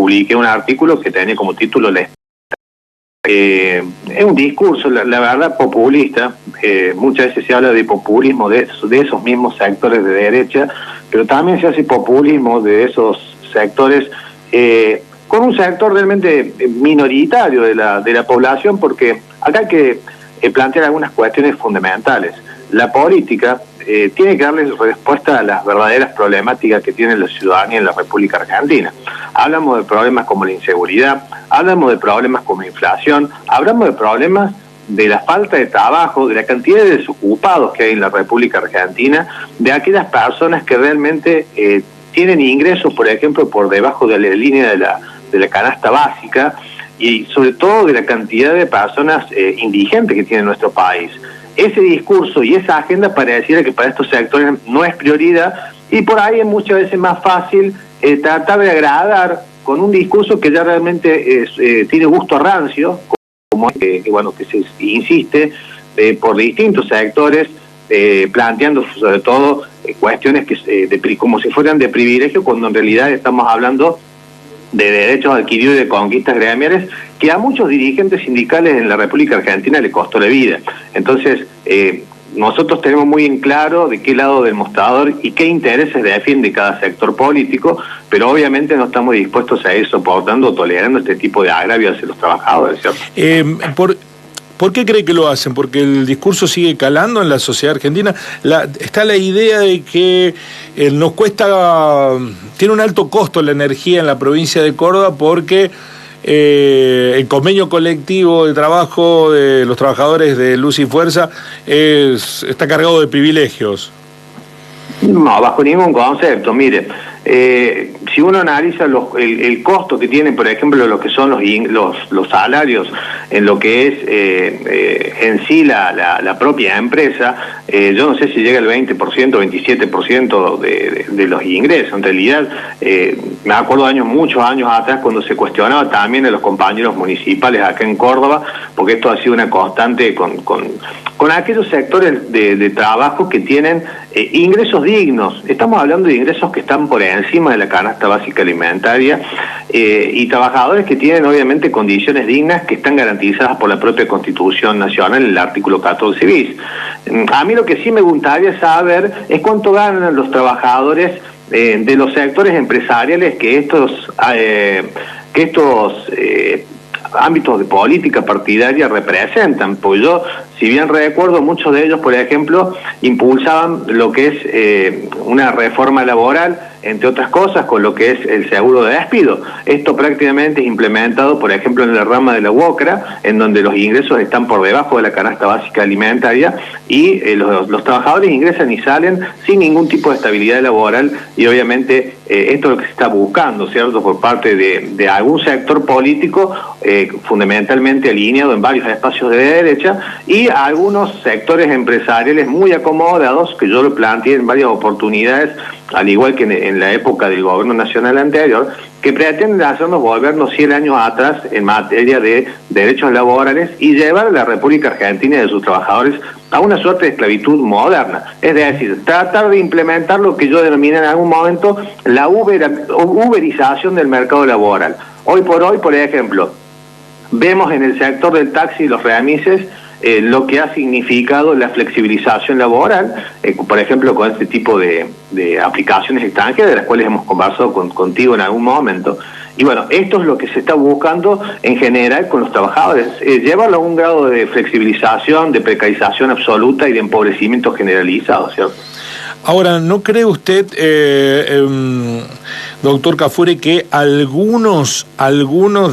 publiqué un artículo que tenía como título es un discurso, la verdad, populista. Muchas veces se habla de populismo de esos mismos sectores de derecha, pero también se hace populismo de esos sectores con un sector realmente minoritario de la población, porque acá hay que plantear algunas cuestiones fundamentales. La política tiene que darle respuesta a las verdaderas problemáticas que tiene la ciudadanía en la República Argentina. Hablamos de problemas como la inseguridad, hablamos de problemas como la inflación, hablamos de problemas de la falta de trabajo, de la cantidad de desocupados que hay en la República Argentina, de aquellas personas que realmente tienen ingresos, por ejemplo, por debajo de la línea de la canasta básica, y sobre todo de la cantidad de personas indigentes que tiene nuestro país. Ese discurso y esa agenda pareciera que para estos sectores no es prioridad, y por ahí es muchas veces más fácil tratar de agradar con un discurso que ya realmente tiene gusto a rancio, como que se insiste por distintos sectores, planteando sobre todo cuestiones que como si fueran de privilegio, cuando en realidad estamos hablando de derechos adquiridos y de conquistas gremiales que a muchos dirigentes sindicales en la República Argentina le costó la vida. Entonces, nosotros tenemos muy en claro de qué lado del mostrador y qué intereses defiende cada sector político, pero obviamente no estamos dispuestos a ir soportando o tolerando este tipo de agravios hacia los trabajadores, ¿cierto? ¿Por qué cree que lo hacen? ¿Porque el discurso sigue calando en la sociedad argentina? Está la idea de que nos cuesta, tiene un alto costo la energía en la provincia de Córdoba porque el convenio colectivo de trabajo de los trabajadores de Luz y Fuerza está cargado de privilegios. No, bajo ningún concepto. Mire, si uno analiza el costo que tienen, por ejemplo, lo que son los salarios en lo que es en sí la propia empresa, yo no sé si llega al 20%, 27% de los ingresos. En realidad, me acuerdo muchos años atrás, cuando se cuestionaba también a los compañeros municipales acá en Córdoba, porque esto ha sido una constante con aquellos sectores de trabajo que tienen ingresos dignos. Estamos hablando de ingresos que están por encima de la canasta básica alimentaria, y trabajadores que tienen obviamente condiciones dignas que están garantizadas por la propia Constitución Nacional en el artículo 14 bis. A mí lo que sí me gustaría saber es cuánto ganan los trabajadores de los sectores empresariales que estos ámbitos de política partidaria representan, pues yo, si bien recuerdo, muchos de ellos, por ejemplo, impulsaban lo que es una reforma laboral, entre otras cosas, con lo que es el seguro de despido. Esto prácticamente es implementado, por ejemplo, en la rama de la UOCRA, en donde los ingresos están por debajo de la canasta básica alimentaria, y los trabajadores ingresan y salen sin ningún tipo de estabilidad laboral, y obviamente esto es lo que se está buscando, ¿cierto?, por parte de algún sector político, fundamentalmente alineado en varios espacios de derecha, y algunos sectores empresariales muy acomodados, que yo lo planteé en varias oportunidades, al igual que en la época del gobierno nacional anterior, que pretenden hacernos volvernos 100 años atrás en materia de derechos laborales y llevar a la República Argentina y de sus trabajadores a una suerte de esclavitud moderna. Es decir, tratar de implementar lo que yo denominé en algún momento la uberización del mercado laboral. Hoy por hoy, por ejemplo, vemos en el sector del taxi y los remises lo que ha significado la flexibilización laboral, por ejemplo, con este tipo de aplicaciones extranjeras, de las cuales hemos conversado contigo en algún momento. Y bueno, esto es lo que se está buscando en general con los trabajadores, llevarlo a un grado de flexibilización, de precarización absoluta y de empobrecimiento generalizado, ¿cierto? Ahora, ¿no cree usted, doctor Cafuri, que algunos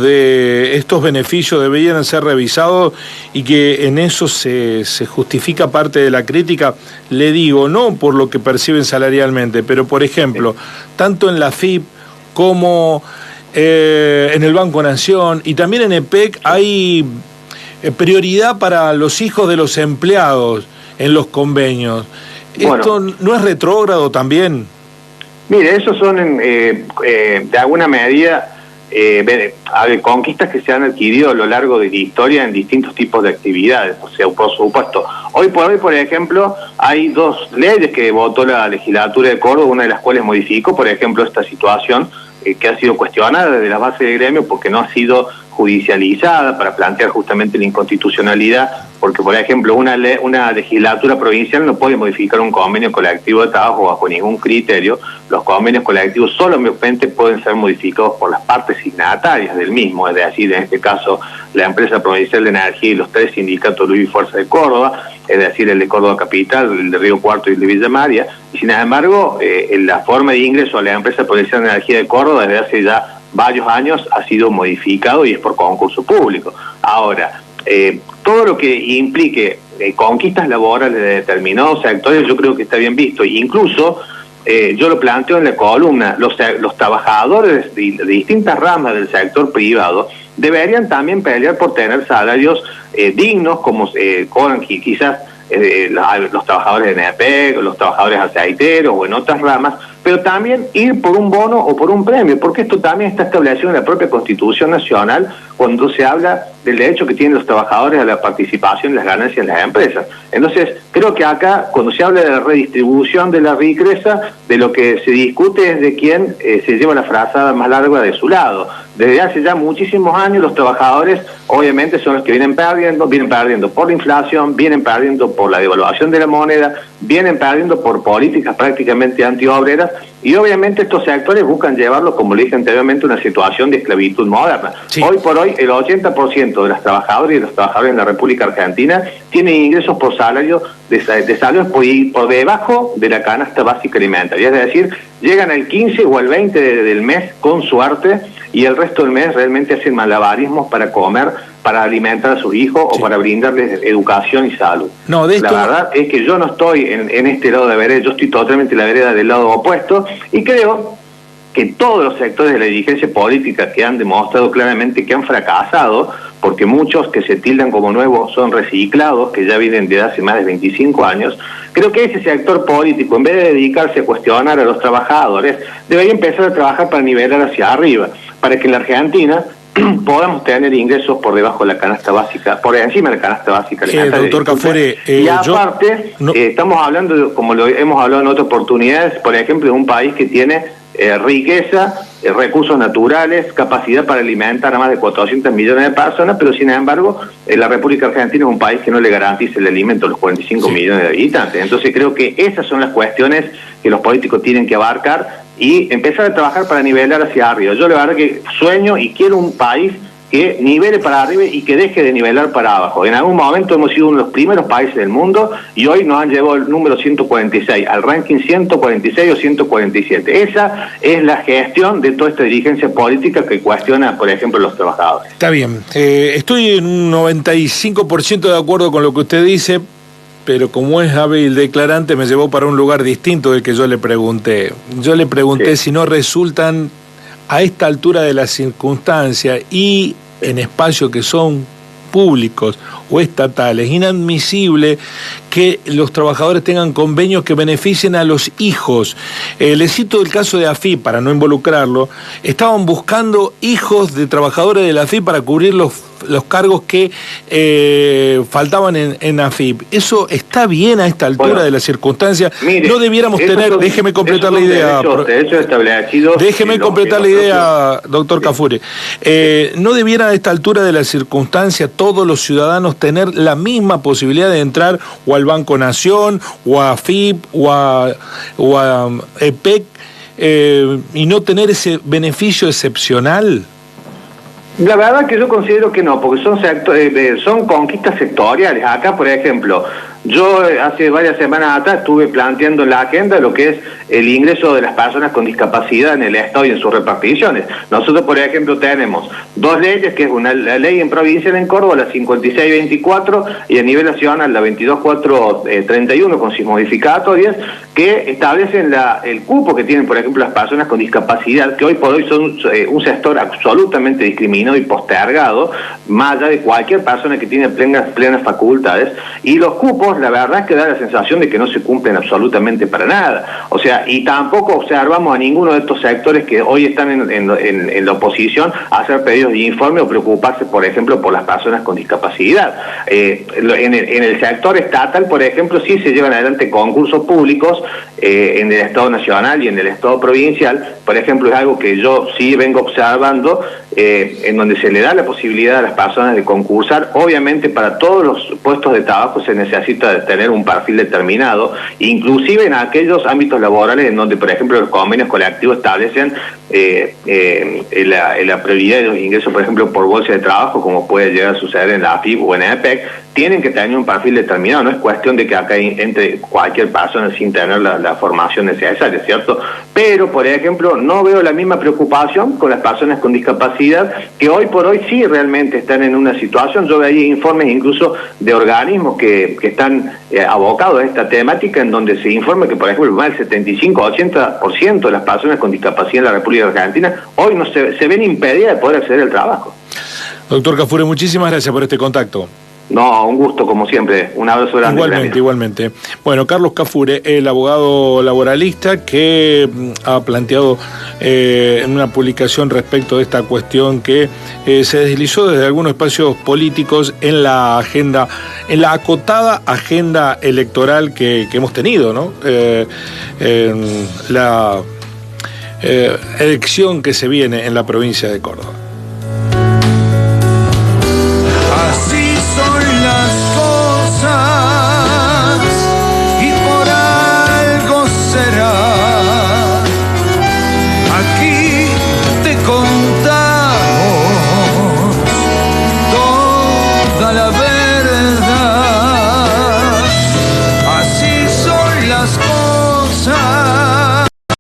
de estos beneficios deberían ser revisados y que en eso se justifica parte de la crítica? Le digo, no por lo que perciben salarialmente, pero por ejemplo, tanto en la FIP como en el Banco Nación y también en EPEC hay prioridad para los hijos de los empleados en los convenios. ¿Esto no es retrógrado también? Mire, esos son de alguna medida conquistas que se han adquirido a lo largo de la historia en distintos tipos de actividades. O sea, por supuesto, hoy por hoy, por ejemplo, hay dos leyes que votó la legislatura de Córdoba, una de las cuales modificó, por ejemplo, esta situación que ha sido cuestionada desde la base del gremio porque no ha sido judicializada para plantear justamente la inconstitucionalidad, porque por ejemplo una legislatura provincial no puede modificar un convenio colectivo de trabajo bajo ningún criterio. Los convenios colectivos solamente pueden ser modificados por las partes signatarias del mismo, es decir, en este caso la empresa provincial de energía y los 3 sindicatos Luz y Fuerza de Córdoba, es decir, el de Córdoba Capital, el de Río Cuarto y el de Villa María, y sin embargo la forma de ingreso a la empresa provincial de energía de Córdoba desde hace ya varios años ha sido modificado y es por concurso público. Ahora, todo lo que implique conquistas laborales de determinados sectores yo creo que está bien visto. Incluso yo lo planteo en la columna, los trabajadores de distintas ramas del sector privado deberían también pelear por tener salarios dignos como cobran quizás los trabajadores de NEPEC, los trabajadores aceiteros o en otras ramas, pero también ir por un bono o por un premio, porque esto también está establecido en la propia Constitución Nacional cuando se habla del derecho que tienen los trabajadores a la participación en las ganancias de las empresas. Entonces, creo que acá, cuando se habla de la redistribución de la riqueza, de lo que se discute es de quién se lleva la frazada más larga de su lado. Desde hace ya muchísimos años los trabajadores obviamente son los que vienen perdiendo por la inflación, vienen perdiendo por la devaluación de la moneda, vienen perdiendo por políticas prácticamente antiobreras, y obviamente estos sectores buscan llevarlo, como le dije anteriormente, a una situación de esclavitud moderna. Sí. Hoy por hoy el 80% de las trabajadoras y de los trabajadores en la República Argentina tienen ingresos por salario de salarios por debajo de la canasta básica alimentaria, es decir, llegan al 15 o al 20 del mes con suerte, y el resto del mes realmente hacen malabarismos para comer, para alimentar a sus hijos o para brindarles educación y salud. La verdad es que yo no estoy en este lado de vereda, yo estoy totalmente en la vereda del lado opuesto, y creo que todos los sectores de la dirigencia política que han demostrado claramente que han fracasado, porque muchos que se tildan como nuevos son reciclados, que ya vienen de hace más de 25 años, creo que ese sector político, en vez de dedicarse a cuestionar a los trabajadores, debería empezar a trabajar para nivelar hacia arriba, para que en la Argentina podamos tener ingresos por debajo de la canasta básica, por encima de la canasta básica. Doctor Cafuri, y aparte, estamos hablando, como lo hemos hablado en otras oportunidades, por ejemplo, de un país que tiene riqueza, recursos naturales, capacidad para alimentar a más de 400 millones de personas, pero sin embargo la República Argentina es un país que no le garantiza el alimento a los 45 millones de habitantes. Entonces creo que esas son las cuestiones que los políticos tienen que abarcar y empezar a trabajar para nivelar hacia arriba. Yo la verdad que sueño y quiero un país que nivele para arriba y que deje de nivelar para abajo. En algún momento hemos sido uno de los primeros países del mundo y hoy nos han llevado el número 146, al ranking 146 o 147. Esa es la gestión de toda esta dirigencia política que cuestiona, por ejemplo, los trabajadores. Está bien. Estoy en un 95% de acuerdo con lo que usted dice, pero como es hábil declarante me llevó para un lugar distinto del que yo le pregunté. Yo le pregunté si no resultan a esta altura de la circunstancia y en espacios que son públicos o estatales, inadmisible que los trabajadores tengan convenios que beneficien a los hijos. Le cito el caso de AFIP para no involucrarlo. Estaban buscando hijos de trabajadores de la AFIP para cubrir los cargos que faltaban en AFIP. ¿Eso está bien a esta altura de la circunstancia? Mire, no debiéramos tener... Déjeme completar la idea. Déjeme completar la idea, doctor Cafuri. ¿No debiera a esta altura de la circunstancia todos los ciudadanos tener la misma posibilidad de entrar o al Banco Nación, o a AFIP, o a EPEC, y no tener ese beneficio excepcional? La verdad que yo considero que no, porque son conquistas sectoriales. Acá, por ejemplo, yo hace varias semanas atrás estuve planteando en la agenda lo que es el ingreso de las personas con discapacidad en el Estado y en sus reparticiones. Nosotros, por ejemplo, tenemos dos leyes, que es la ley en provincial en Córdoba, la 5624, y a nivel nacional la 22431 con sus modificatorias, que establecen el cupo que tienen, por ejemplo, las personas con discapacidad, que hoy por hoy son un sector absolutamente discriminado y postergado, más allá de cualquier persona que tiene plenas facultades, y los cupos vemos, la verdad que da la sensación de que no se cumplen absolutamente para nada. O sea, y tampoco observamos a ninguno de estos sectores que hoy están en la oposición a hacer pedidos de informe o preocuparse, por ejemplo, por las personas con discapacidad. En el sector estatal, por ejemplo, sí se llevan adelante concursos públicos en el Estado Nacional y en el Estado Provincial. Por ejemplo, es algo que yo sí vengo observando, en donde se le da la posibilidad a las personas de concursar. Obviamente para todos los puestos de trabajo se necesita tener un perfil determinado, inclusive en aquellos ámbitos laborales en donde, por ejemplo, los convenios colectivos establecen la prioridad de los ingresos, por ejemplo, por bolsa de trabajo, como puede llegar a suceder en la AFIP o en la EPEC, tienen que tener un perfil determinado. No es cuestión de que acá entre cualquier persona sin tener la formación necesaria, ¿cierto? Pero, por ejemplo, no veo la misma preocupación con las personas con discapacidad, que hoy por hoy sí realmente están en una situación. Yo veía informes incluso de organismos que están abocados a esta temática, en donde se informa que, por ejemplo, más del 75-80% de las personas con discapacidad en la República Argentina hoy no se ven impedidas de poder acceder al trabajo. Doctor Cafure, muchísimas gracias por este contacto. No, un gusto como siempre. Un abrazo grande. Igualmente. Bueno, Carlos Cafure, el abogado laboralista que ha planteado en una publicación respecto de esta cuestión que se deslizó desde algunos espacios políticos en la agenda, en la acotada agenda electoral que hemos tenido, ¿no? La elección que se viene en la provincia de Córdoba. Así son las cosas y por algo será. Aquí te contamos toda la verdad.